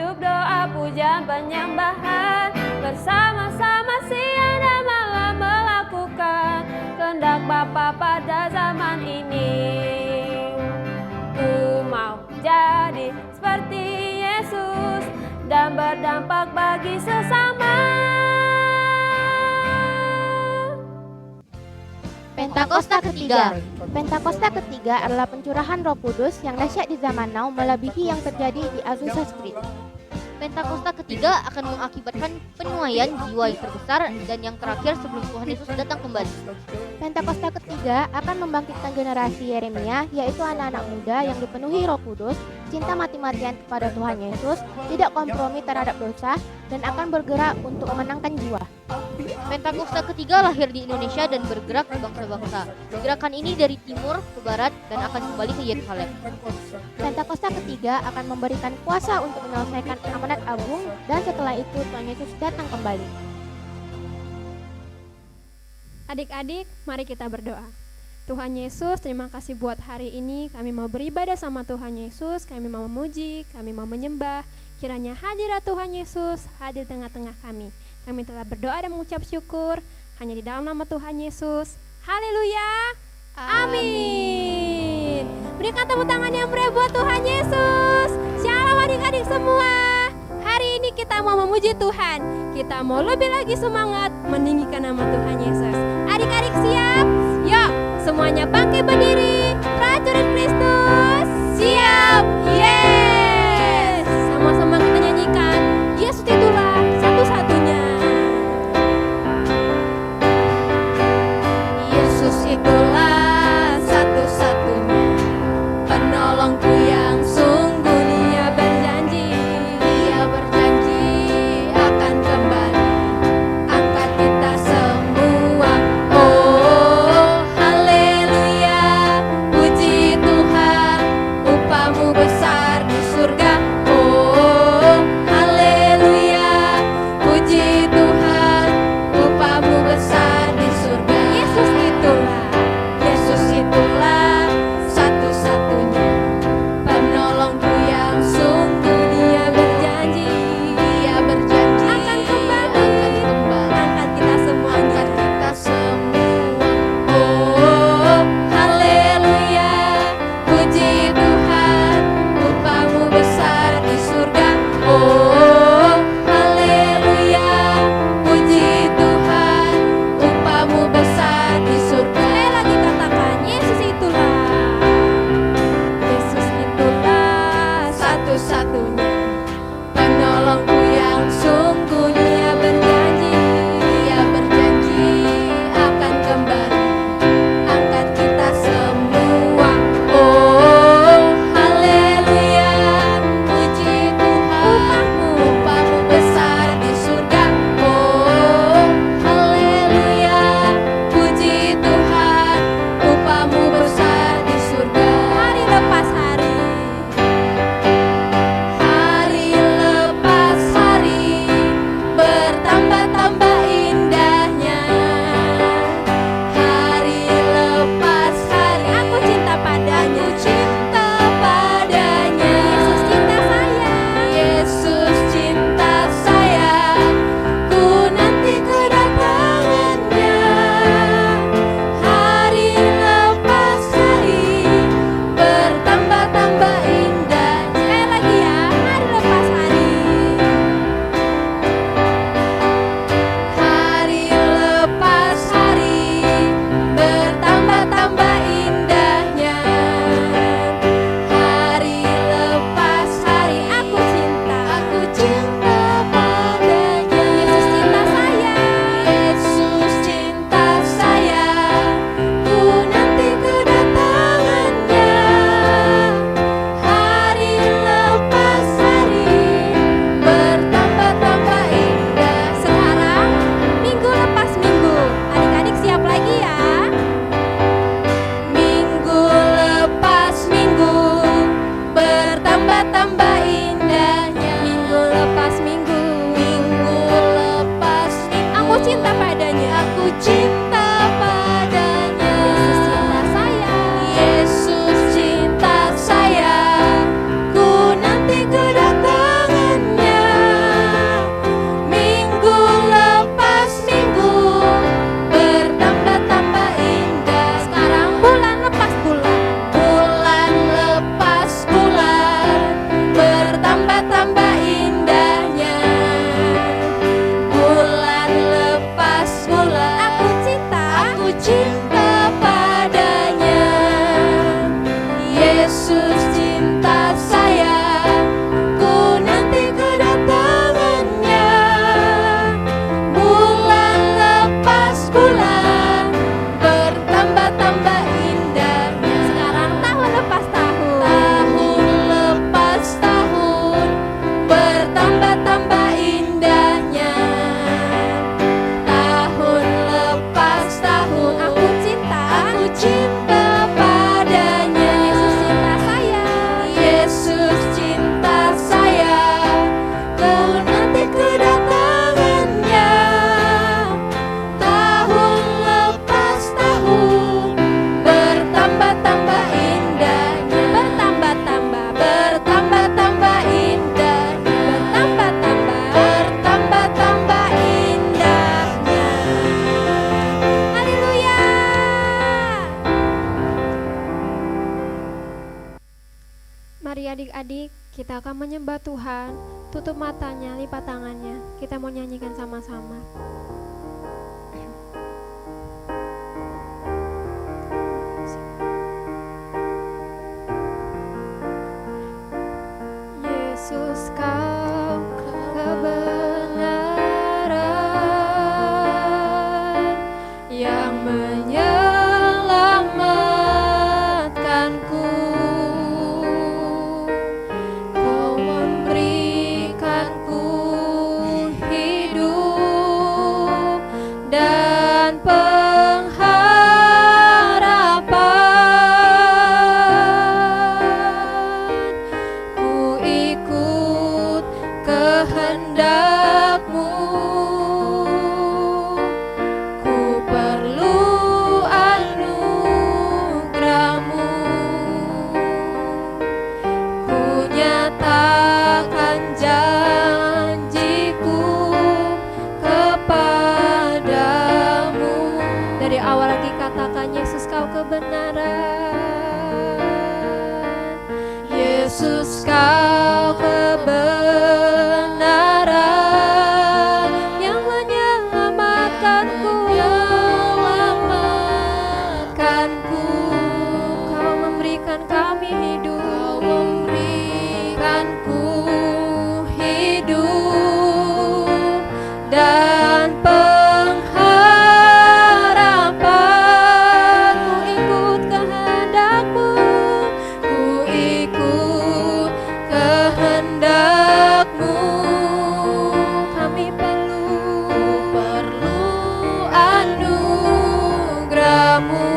hidup doa pujian penyembahan, bersama-sama siang dan malam melakukan kehendak Bapa pada zaman ini. Ku mau jadi seperti Yesus dan berdampak bagi sesama. Pentakosta ketiga. Pentakosta ketiga adalah pencurahan Roh Kudus yang dahsyat di zaman now melebihi yang terjadi di Azusa Street. Pentakosta ketiga akan mengakibatkan penuaian jiwa yang terbesar dan yang terakhir sebelum Tuhan Yesus datang kembali. Pentakosta ketiga akan membangkitkan generasi Yeremia, yaitu anak-anak muda yang dipenuhi Roh Kudus, cinta mati-matian kepada Tuhan Yesus, tidak kompromi terhadap dosa, dan akan bergerak untuk memenangkan jiwa. Pentakosta ketiga lahir di Indonesia dan bergerak ke bangsa-bangsa. Gerakan ini dari timur ke barat dan akan kembali ke Yerusalem. Pentakosta ketiga akan memberikan kuasa untuk menyelesaikan amanat agung, dan setelah itu Tuhan Yesus datang kembali. Adik-adik, mari kita berdoa. Tuhan Yesus, terima kasih buat hari ini. Kami mau beribadah sama Tuhan Yesus, kami mau memuji, kami mau menyembah. Kiranya hadirat Tuhan Yesus hadir tengah-tengah kami. Kami telah berdoa dan mengucap syukur hanya di dalam nama Tuhan Yesus. Haleluya. Amin. Berikan tepuk tangan yang meriah buat Tuhan Yesus. Shalom adik-adik semua. Hari ini kita mau memuji Tuhan. Kita mau lebih lagi semangat meninggikan nama Tuhan Yesus. Adik-adik siap? Yuk, semuanya bangkit berdiri. Prajurit Kristus, siap. Yes. Sama-sama kita nyanyikan. Yesus itulah satu-satunya. Yesus itulah satu-satunya penolongku yang sungguh. Dia berjanji akan kembali angkat kita semua. Oh haleluya, puji Tuhan, upamu besar di adik-adik, kita akan menyembah Tuhan. Tutup matanya, lipat tangannya. Kita mau nyanyikan sama-sama. Yesus, kau kebenaran yang menyelamatkanku. Kau memberikanku hidup dan pengharapan. Ku ikut kehendak-Mu. Ku perlu anugerah-Mu. Ku nyatakan janjiku kepadamu. Dari awal lagi katakan, Yesus, kau kebenaran. Yesus, kau kebenaran yang menyelamatkanku. Kau memberikan kami hidup. Kau memberikanku hidup dan pengharapan. Ku ikut kehendak-Mu. Ku ikut kehendak-Mu. Kami perlu anugerah-Mu.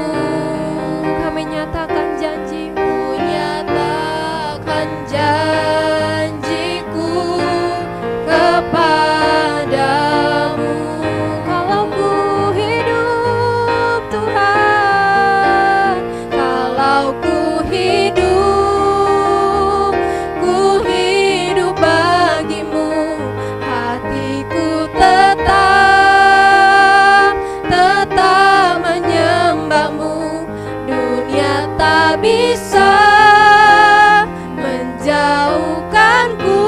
Kami nyatakan janji-Mu. Nyatakan janjiku kepadamu. Kalau ku hidup, Tuhan, kalau ku hidup bagimu. Hatiku tetap menyembah-Mu. Dunia tak bisa menjauhkanku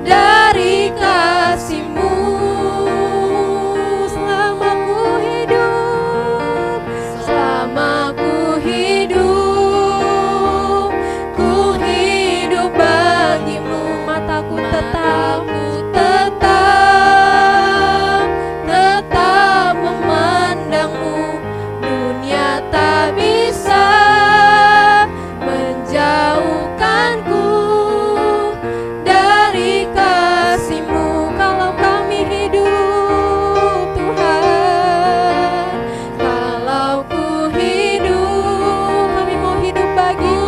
dari kasih-Mu. Selama ku hidup bagimu. Mataku tetap memandang-Mu. Dunia tak bisa menjauhkanku dari kasih-Mu. Kalau kami hidup, Tuhan, kalau ku hidup, kami mau hidup bagimu.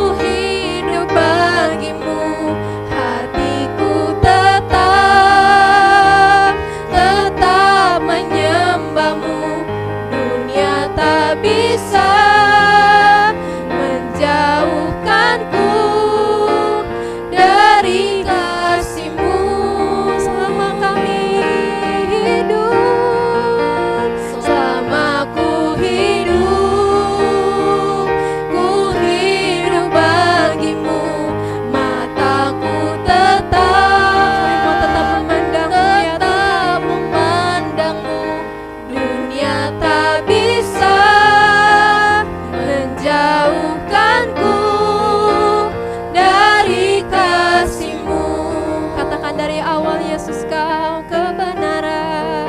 Hatiku tetap menyembah-Mu. Dunia tak bisa menjauhkanku dari kasih-Mu. Selama kami hidup, selama ku hidup bagimu. Mataku tetap memandang-Mu. Dunia tak bisa menjauhkanku dari kasih-Mu. Katakan dari awal, Yesus, kau kebenaran.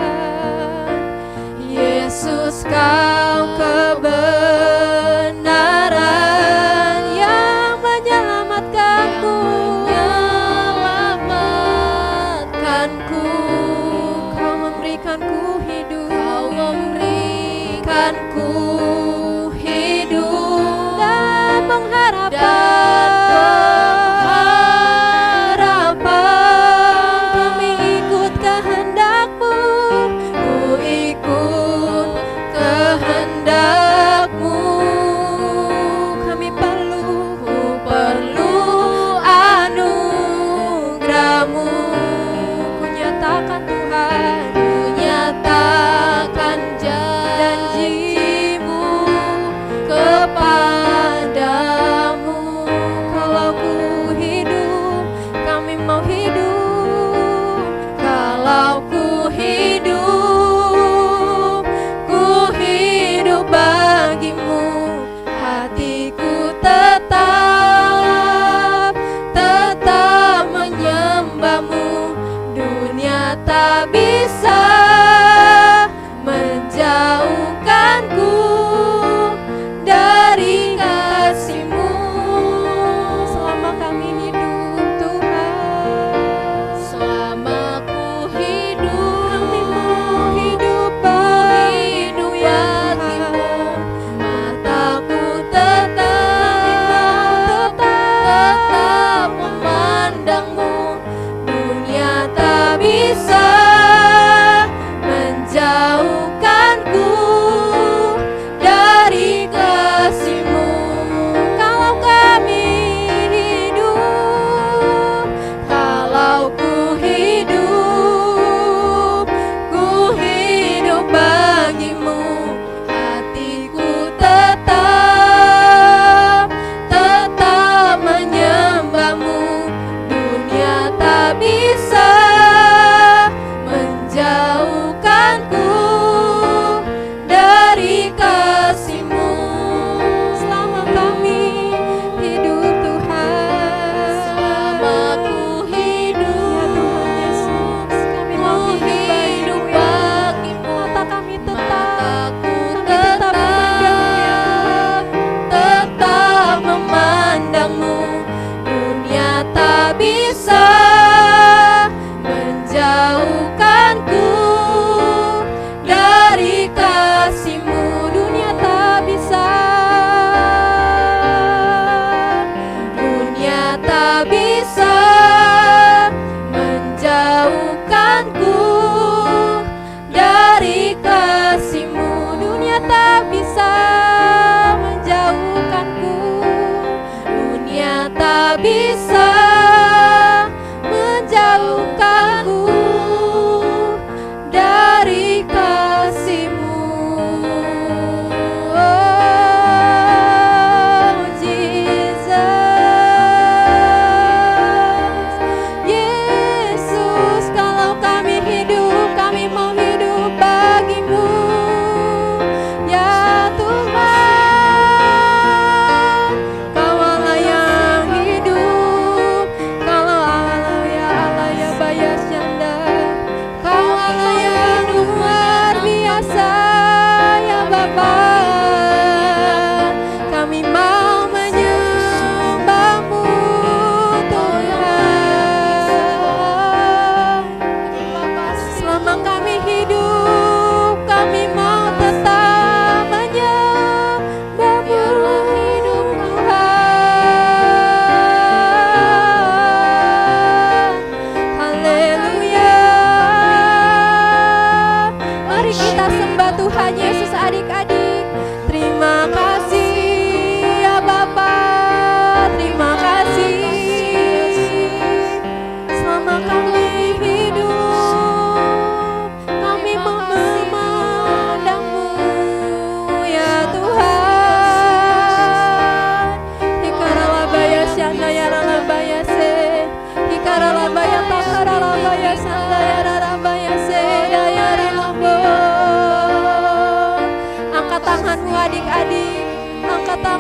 Yesus, kau kebenaran yang menyelamatkanku. Kau memberikanku hidup. Dan pengharapan. Kami ikut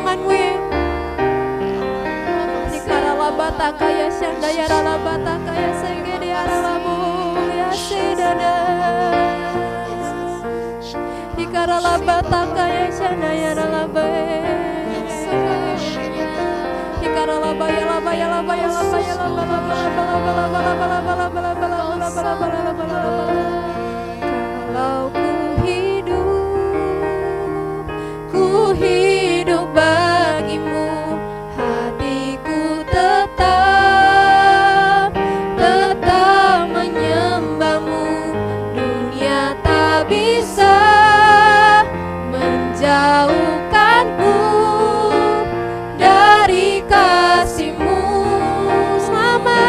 tanganmu ya. Dikaralabata kaya syandaya ralabata kaya segede aralamu ya sedana. Dikaralabata kaya syandaya ralabai. Dikaralabaya labaya labaya labaya labaya kalau ku hidup bagimu, hatiku tetap menyembahmu. Dunia tak bisa menjauhkanku dari kasih-Mu. Selama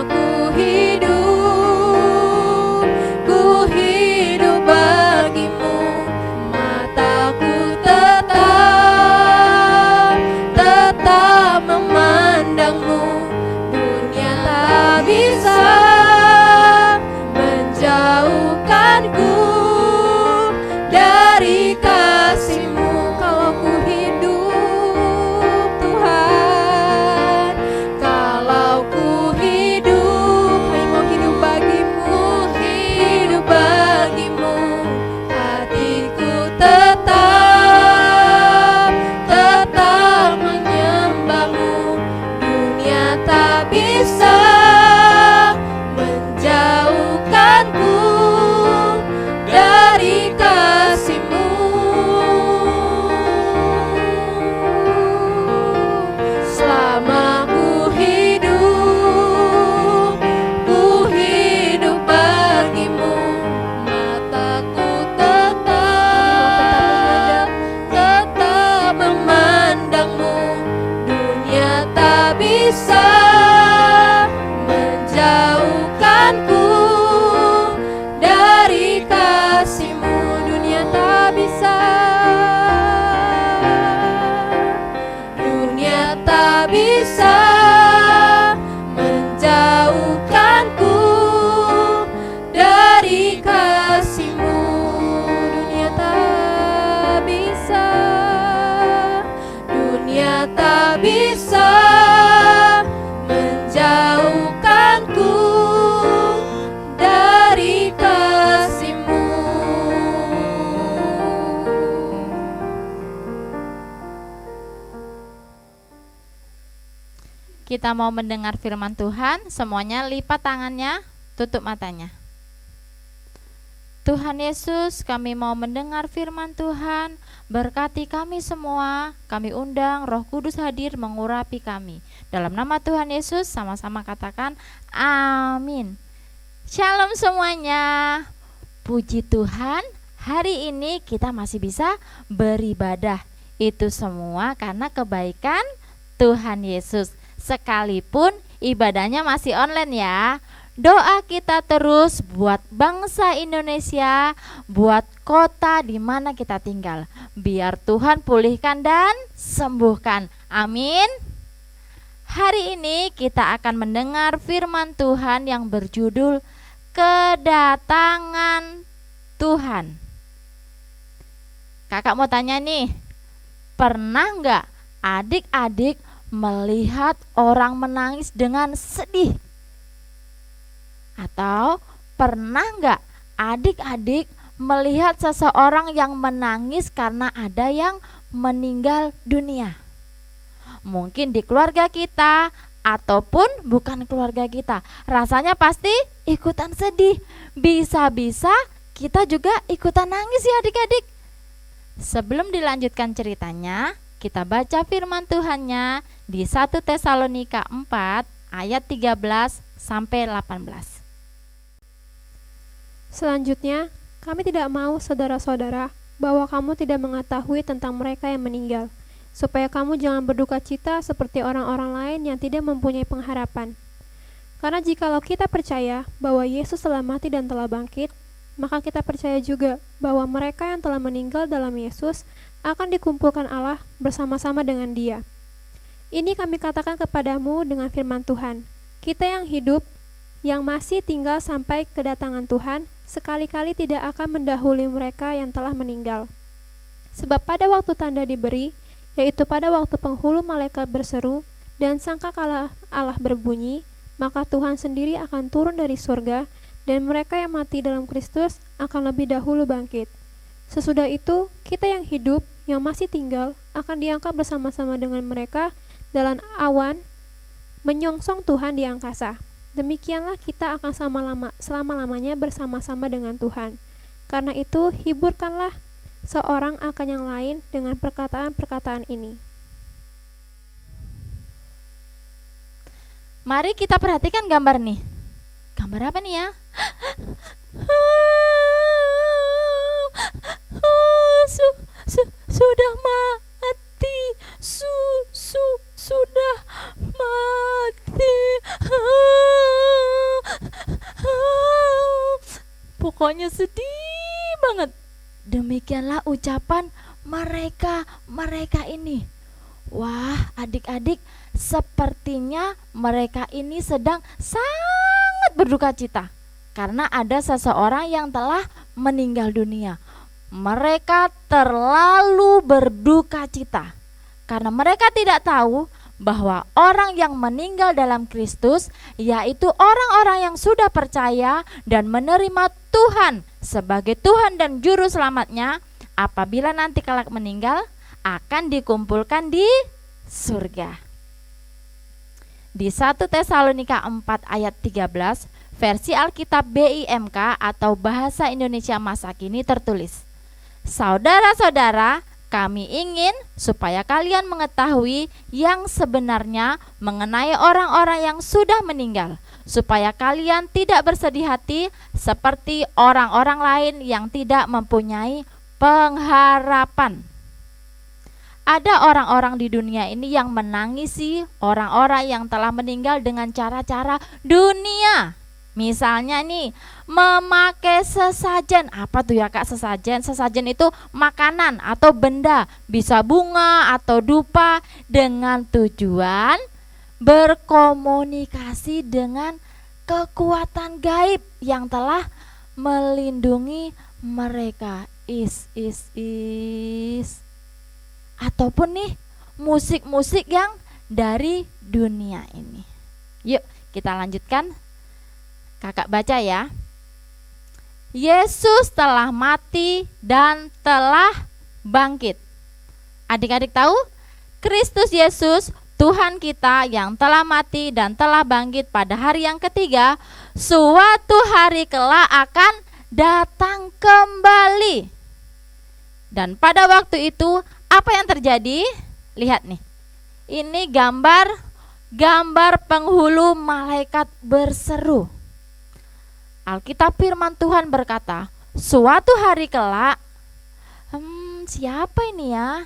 ku hidup, ku hidup bagimu. Mataku tetap memandangmu. Dunia tak bisa menjauhkanku dari kasih-Mu. Kalau ku hidup Tuhan, kalau ku hidup, hanya mau hidup bagimu, hidup bagimu. Hatiku tetap menyembahmu. Dunia tak bisa menjauhkanku dari kasih-Mu. Selama ku hidup bagimu. Mataku tetap memandangmu. Dunia tak bisa menjauhkanku dari kasih-Mu. Dunia tak bisa, dunia tak bisa menjauhkanku dari kasih-Mu. Dunia tak bisa, dunia tak bisa menjauhkanku dari kasih-Mu. Kita mau mendengar firman Tuhan, semuanya lipat tangannya, tutup matanya. Tuhan Yesus, kami mau mendengar firman Tuhan. Berkati kami semua. Kami undang Roh Kudus hadir mengurapi kami. Dalam nama Tuhan Yesus, sama-sama katakan amin. Shalom semuanya. Puji Tuhan, hari ini kita masih bisa beribadah. Itu semua karena kebaikan Tuhan Yesus. Sekalipun ibadahnya masih online ya. Doa kita terus buat bangsa Indonesia, buat kota di mana kita tinggal. Biar Tuhan pulihkan dan sembuhkan. Amin. Hari ini kita akan mendengar firman Tuhan yang berjudul Kedatangan Tuhan. Kakak mau tanya nih, pernah nggak adik-adik melihat orang menangis dengan sedih? Atau pernah nggak adik-adik melihat seseorang yang menangis karena ada yang meninggal dunia? Mungkin di keluarga kita ataupun bukan keluarga kita. Rasanya pasti ikutan sedih. Bisa-bisa kita juga ikutan nangis ya adik-adik. Sebelum dilanjutkan ceritanya, kita baca firman Tuhannya di 1 Tesalonika 4 ayat 13 sampai 18. Selanjutnya, kami tidak mau saudara-saudara bahwa kamu tidak mengetahui tentang mereka yang meninggal, supaya kamu jangan berduka cita seperti orang-orang lain yang tidak mempunyai pengharapan. Karena jikalau kita percaya bahwa Yesus telah mati dan telah bangkit, maka kita percaya juga bahwa mereka yang telah meninggal dalam Yesus akan dikumpulkan Allah bersama-sama dengan Dia. Ini kami katakan kepadamu dengan firman Tuhan. Kita yang hidup, yang masih tinggal sampai kedatangan Tuhan sekali-kali tidak akan mendahului mereka yang telah meninggal. Sebab pada waktu tanda diberi, yaitu pada waktu penghulu malaikat berseru dan sangkakala Allah berbunyi, maka Tuhan sendiri akan turun dari surga, dan mereka yang mati dalam Kristus akan lebih dahulu bangkit. Sesudah itu, kita yang hidup, yang masih tinggal, akan diangkat bersama-sama dengan mereka dalam awan, menyongsong Tuhan di angkasa. Demikianlah kita akan selama-lamanya bersama-sama dengan Tuhan. Karena itu, hiburkanlah seorang akan yang lain dengan perkataan-perkataan ini. Mari kita perhatikan gambar nih. Gambar apa nih ya? Sudah mati. Sudah mati. Pokoknya sedih banget. Demikianlah ucapan mereka ini. Wah, adik-adik, sepertinya mereka ini sedang sangat berduka cita karena ada seseorang yang telah meninggal dunia. Mereka terlalu berduka cita karena mereka tidak tahu bahwa orang yang meninggal dalam Kristus, yaitu orang-orang yang sudah percaya dan menerima Tuhan sebagai Tuhan dan Juru Selamatnya, apabila nanti kelak meninggal akan dikumpulkan di surga. Di 1 Tesalonika 4 ayat 13 versi Alkitab BIMK atau Bahasa Indonesia Masa Kini tertulis, "Saudara-saudara, kami ingin supaya kalian mengetahui yang sebenarnya mengenai orang-orang yang sudah meninggal, supaya kalian tidak bersedih hati seperti orang-orang lain yang tidak mempunyai pengharapan." Ada orang-orang di dunia ini yang menangisi orang-orang yang telah meninggal dengan cara-cara dunia. Misalnya nih, memakai sesajen. Apa tuh ya Kak sesajen? Sesajen itu makanan atau benda, bisa bunga atau dupa, dengan tujuan berkomunikasi dengan kekuatan gaib yang telah melindungi mereka. Ataupun nih musik-musik yang dari dunia ini. Yuk kita lanjutkan. Kakak baca ya. Yesus telah mati dan telah bangkit. Adik-adik tahu? Kristus Yesus Tuhan kita yang telah mati dan telah bangkit pada hari yang ketiga, suatu hari kelak akan datang kembali. Dan pada waktu itu apa yang terjadi? Lihat nih. Ini gambar penghulu malaikat berseru. Alkitab firman Tuhan berkata, suatu hari kelak, siapa ini ya?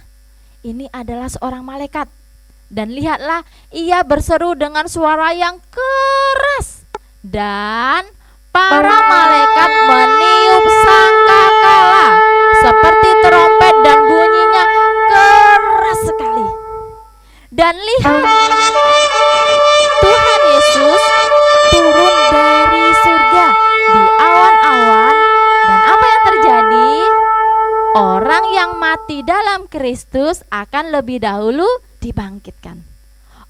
Ini adalah seorang malaikat. Dan lihatlah, ia berseru dengan suara yang keras. Dan para malaikat meniup sangkakala seperti trompet dan bunyinya keras sekali. Dan lihat, Tuhan Yesus turun dari surga di awan-awan. Dan apa yang terjadi? Orang yang mati dalam Kristus akan lebih dahulu dibangkitkan.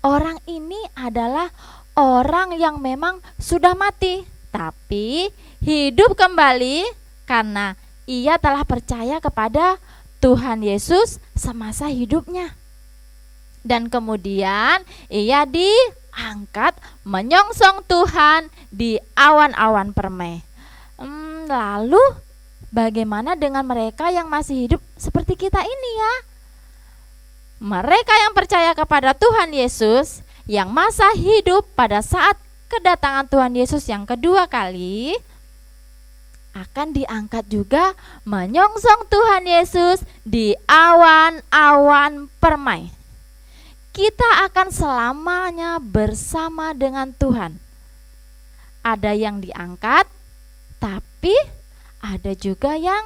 Orang ini adalah orang yang memang sudah mati, tapi hidup kembali karena ia telah percaya kepada Tuhan Yesus semasa hidupnya. Dan kemudian ia diangkat menyongsong Tuhan di awan-awan permai. Lalu bagaimana dengan mereka yang masih hidup seperti kita ini ya? Mereka yang percaya kepada Tuhan Yesus, yang masa hidup pada saat kedatangan Tuhan Yesus yang kedua kali, akan diangkat juga menyongsong Tuhan Yesus di awan-awan permai. Kita akan selamanya bersama dengan Tuhan. Ada yang diangkat, tapi ada juga yang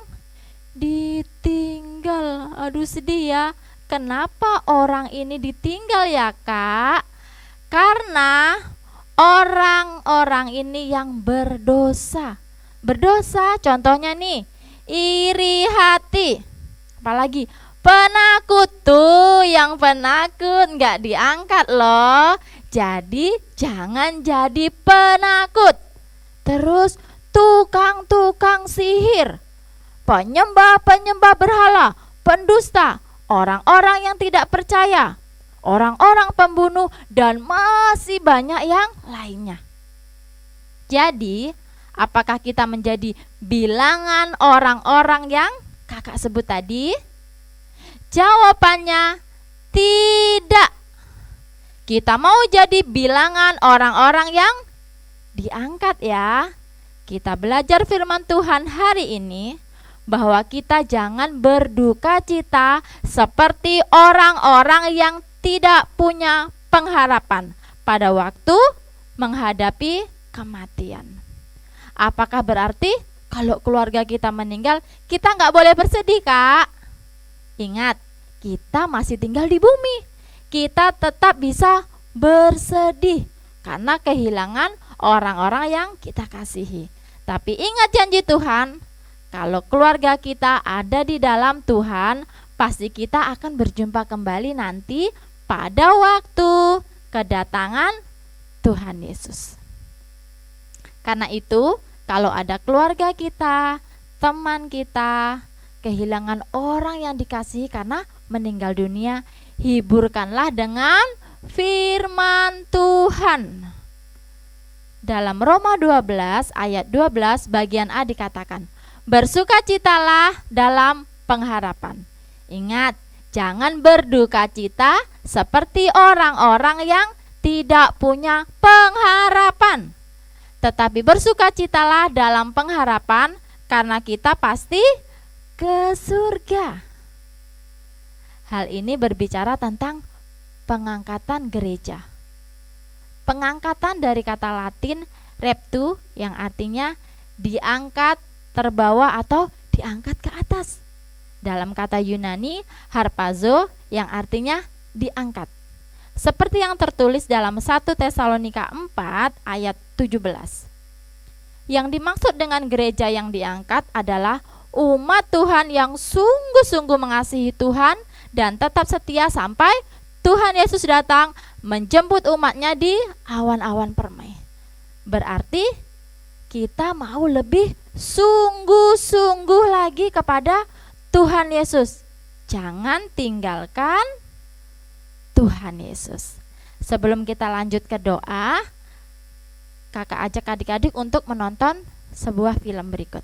ditinggal. Aduh sedih ya. Kenapa orang ini ditinggal ya Kak? Karena orang orang-orang ini yang berdosa. Berdosa contohnya nih, iri hati. Apalagi penakut tuh, yang penakut nggak diangkat loh. Jadi jangan jadi penakut. Terus tukang-tukang sihir, penyembah-penyembah berhala, pendusta, orang-orang yang tidak percaya, orang-orang pembunuh, dan masih banyak yang lainnya. Jadi, apakah kita menjadi bilangan orang-orang yang kakak sebut tadi? Jawabannya tidak. Kita mau jadi bilangan orang-orang yang diangkat ya. Kita belajar firman Tuhan hari ini bahwa kita jangan berduka cita seperti orang-orang yang tidak punya pengharapan pada waktu menghadapi kematian. Apakah berarti kalau keluarga kita meninggal kita nggak boleh bersedih, Kak? Ingat, kita masih tinggal di bumi. Kita tetap bisa bersedih karena kehilangan orang-orang yang kita kasihi. Tapi ingat janji Tuhan, kalau keluarga kita ada di dalam Tuhan, pasti kita akan berjumpa kembali nanti pada waktu kedatangan Tuhan Yesus. Karena itu, kalau ada keluarga kita, teman kita, kehilangan orang yang dikasihi karena meninggal dunia, hiburkanlah dengan firman Tuhan. Dalam Roma 12 ayat 12 bagian A dikatakan, bersukacitalah dalam pengharapan. Ingat, jangan berduka cita seperti orang-orang yang tidak punya pengharapan. Tetapi bersukacitalah dalam pengharapan karena kita pasti ke surga. Hal ini berbicara tentang pengangkatan gereja. Pengangkatan dari kata Latin reptu yang artinya diangkat, terbawa atau diangkat ke atas. Dalam kata Yunani harpazo yang artinya diangkat. Seperti yang tertulis dalam 1 Tesalonika 4 ayat 17. Yang dimaksud dengan gereja yang diangkat adalah umat Tuhan yang sungguh-sungguh mengasihi Tuhan dan tetap setia sampai Tuhan Yesus datang menjemput umatnya di awan-awan permai. Berarti kita mau lebih sungguh-sungguh lagi kepada Tuhan Yesus. Jangan tinggalkan Tuhan Yesus. Sebelum kita lanjut ke doa, kakak ajak adik-adik untuk menonton sebuah film berikut.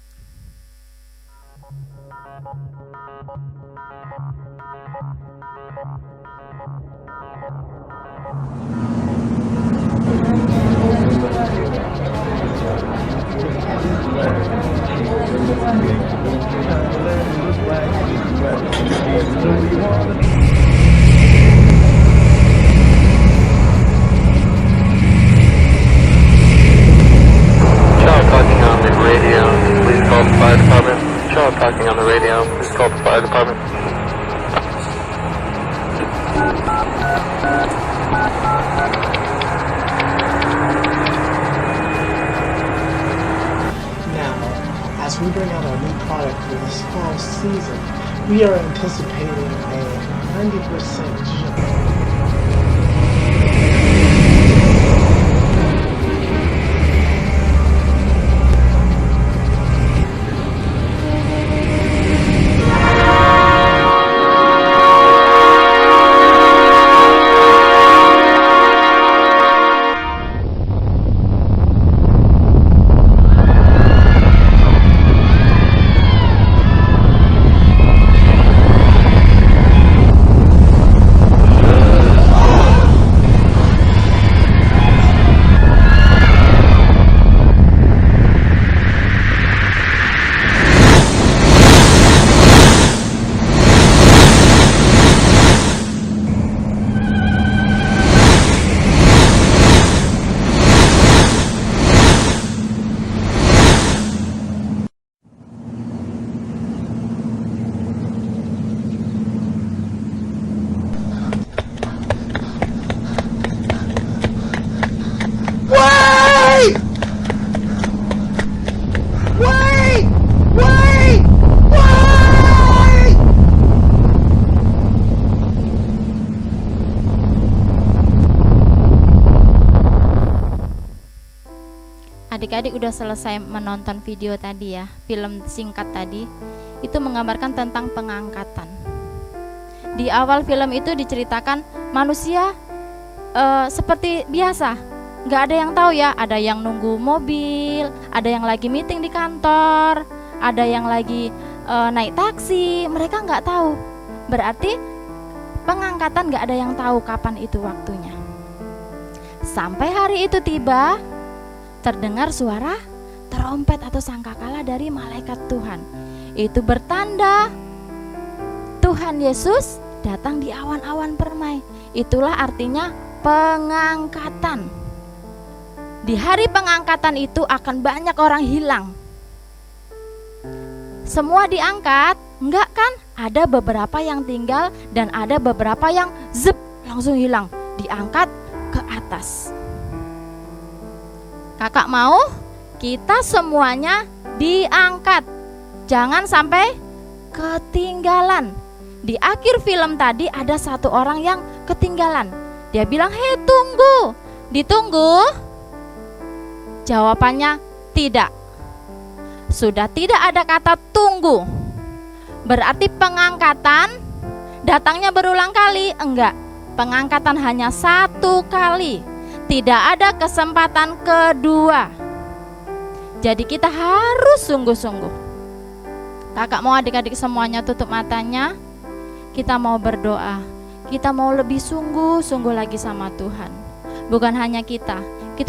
Child talking on the radio, please call the fire department. Child talking on the radio, please call the fire department. Now, as we bring out our new product for this fall season, we are anticipating a 90% jump. Adik-adik udah selesai menonton video tadi ya, film singkat tadi. Itu menggambarkan tentang pengangkatan. Di awal film itu diceritakan manusia seperti biasa, nggak ada yang tahu ya. Ada yang nunggu mobil, ada yang lagi meeting di kantor, ada yang lagi naik taksi. Mereka nggak tahu. Berarti pengangkatan nggak ada yang tahu kapan itu waktunya. Sampai hari itu tiba, terdengar suara trompet atau sangkakala dari malaikat Tuhan. Itu bertanda Tuhan Yesus datang di awan-awan permai. Itulah artinya pengangkatan. Di hari pengangkatan itu akan banyak orang hilang. Semua diangkat? Enggak kan? Ada beberapa yang tinggal dan ada beberapa yang langsung hilang, diangkat ke atas. Kakak mau kita semuanya diangkat. Jangan sampai ketinggalan. Di akhir film tadi ada satu orang yang ketinggalan. Dia bilang, "Hei, tunggu." Ditunggu? Jawabannya tidak. Sudah tidak ada kata tunggu. Berarti pengangkatan datangnya berulang kali? Enggak. Pengangkatan hanya satu kali. Tidak ada kesempatan kedua. Jadi kita harus sungguh-sungguh. Kakak mau adik-adik semuanya tutup matanya. Kita mau berdoa. Kita mau lebih sungguh-sungguh lagi sama Tuhan. Bukan hanya kita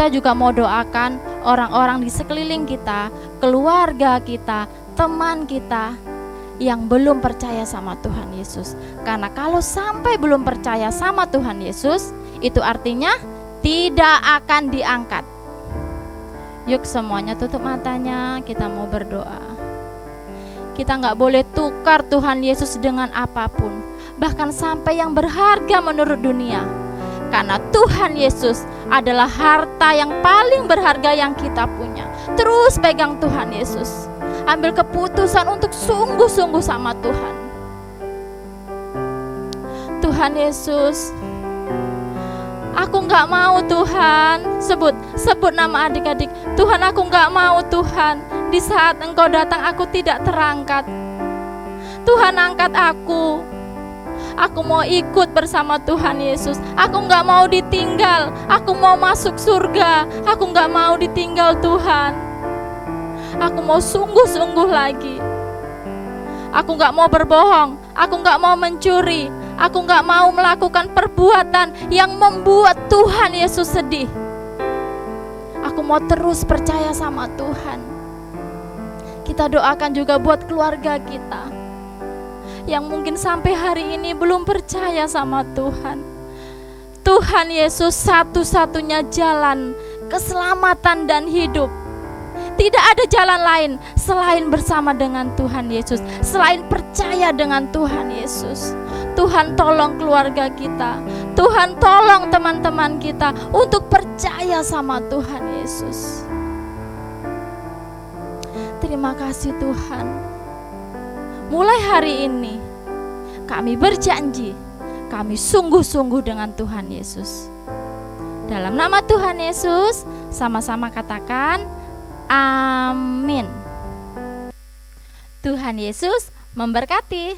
juga mau doakan orang-orang di sekeliling kita, keluarga kita, teman kita yang belum percaya sama Tuhan Yesus. Karena kalau sampai belum percaya sama Tuhan Yesus, itu artinya tidak akan diangkat. Yuk semuanya tutup matanya, kita mau berdoa. Kita gak boleh tukar Tuhan Yesus dengan apapun, bahkan sampai yang berharga menurut dunia. Karena Tuhan Yesus adalah harta yang paling berharga yang kita punya. Terus pegang Tuhan Yesus. Ambil keputusan untuk sungguh-sungguh sama Tuhan. Tuhan Yesus, aku gak mau Tuhan. Sebut nama adik-adik. Tuhan, aku gak mau Tuhan. Di saat Engkau datang aku tidak terangkat. Tuhan, angkat aku. Aku mau ikut bersama Tuhan Yesus. Aku gak mau ditinggal. Aku mau masuk surga. Aku gak mau ditinggal Tuhan. Aku mau sungguh-sungguh lagi. Aku gak mau berbohong. Aku gak mau mencuri. Aku gak mau melakukan perbuatan yang membuat Tuhan Yesus sedih. Aku mau terus percaya sama Tuhan. Kita doakan juga buat keluarga kita yang mungkin sampai hari ini belum percaya sama Tuhan. Tuhan Yesus satu-satunya jalan keselamatan dan hidup. Tidak ada jalan lain selain bersama dengan Tuhan Yesus, selain percaya dengan Tuhan Yesus. Tuhan tolong keluarga kita, Tuhan tolong teman-teman kita untuk percaya sama Tuhan Yesus. Terima kasih Tuhan. Mulai hari ini kami berjanji, kami sungguh-sungguh dengan Tuhan Yesus. Dalam nama Tuhan Yesus, sama-sama katakan amin. Tuhan Yesus memberkati.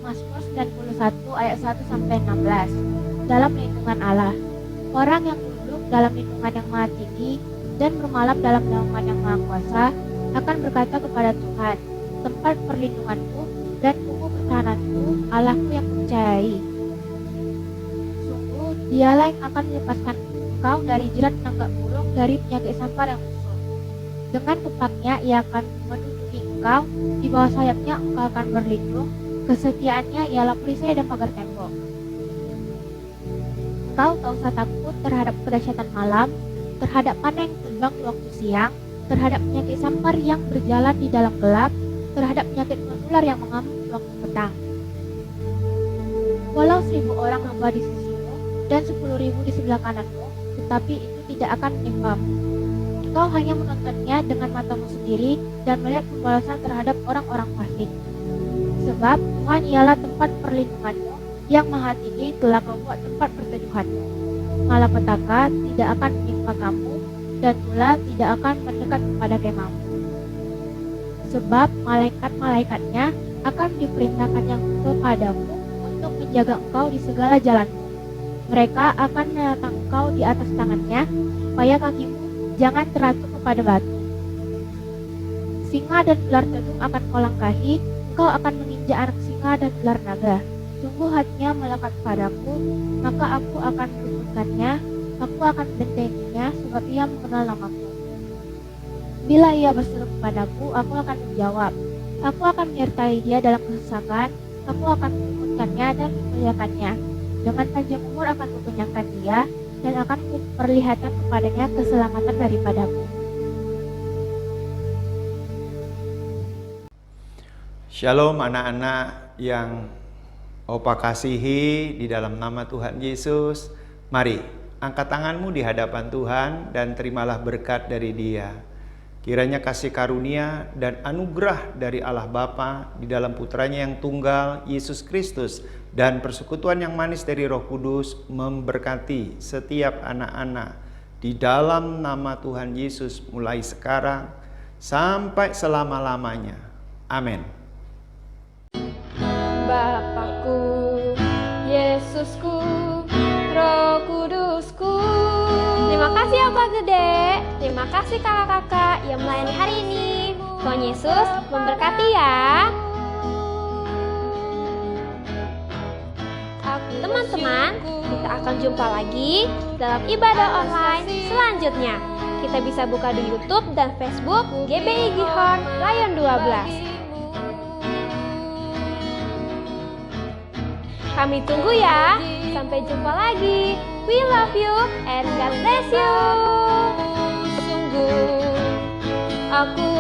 Mazmur 91 ayat 1-16. Dalam lindungan Allah, orang yang duduk dalam lindungan yang Maha Tinggi dan bermalam dalam naungan yang Maha Kuasa akan berkata kepada Tuhan, tempat perlindunganku dan buku pertahananku, Allahku yang percayai. Sungguh, Dialah yang akan melepaskan engkau dari jerat penangkap burung, dari penyakit sampar yang musuh. Dengan kepaknya ia akan melindungi engkau, di bawah sayapnya engkau akan berlindung. Kesetiaannya ialah perisai dan pagar tembok. Engkau tak usah takut terhadap kedahsyatan malam, terhadap panah yang terbang di waktu siang, terhadap penyakit sampar yang berjalan di dalam gelap, terhadap penyakit menular yang mengamuk di waktu petang. Walau 1000 orang hamba di sisimu dan 10.000 di sebelah kananmu, tetapi itu tidak akan menimpamu. Engkau hanya menontonnya dengan matamu sendiri dan melihat pembalasan terhadap orang-orang fasik. Sebab Tuhan ialah tempat perlindunganmu, yang Maha Tinggi telah membuat tempat perteduhanmu. Malapetaka tidak akan menimpa kamu, dan ular tidak akan mendekat kepada kemahmu. Sebab malaikat-malaikatnya akan diperintahkannya kepadamu untuk menjaga engkau di segala jalanmu. Mereka akan menatang engkau di atas tangannya, supaya kakimu jangan terjatuh kepada batu. Singa dan ular tetun akan kau langkahi, engkau akan menginjak anak singa dan ular naga. Sungguh hatinya melekat padaku, maka aku akan menuntutkannya, aku akan membentenginya, sebab ia mengenal namaku. Bila ia berseru kepadaku, aku akan menjawab. Aku akan menyertai dia dalam kesesakan, aku akan menyebutkannya dan memuliakannya. Dengan panjang umur akan kukenyangkan dia, dan akan kuperlihatkan kepadanya keselamatan daripadaku. Shalom anak-anak yang Opa kasihi di dalam nama Tuhan Yesus. Mari angkat tanganmu di hadapan Tuhan dan terimalah berkat dari Dia. Kiranya kasih karunia dan anugerah dari Allah Bapa di dalam putranya yang tunggal, Yesus Kristus, dan persekutuan yang manis dari Roh Kudus memberkati setiap anak-anak di dalam nama Tuhan Yesus mulai sekarang sampai selama-lamanya. Amin. Bapakku, Yesusku, Roh Kudusku. Terima kasih Opa Gede, terima kasih kakak-kakak yang melayani hari ini. Tuhan Yesus memberkati ya. Teman-teman, kita akan jumpa lagi dalam ibadah online selanjutnya. Kita bisa buka di YouTube dan Facebook GBI Gihon Lion 12. Kami tunggu ya. Sampai jumpa lagi. We love you and God bless you. Sungguh aku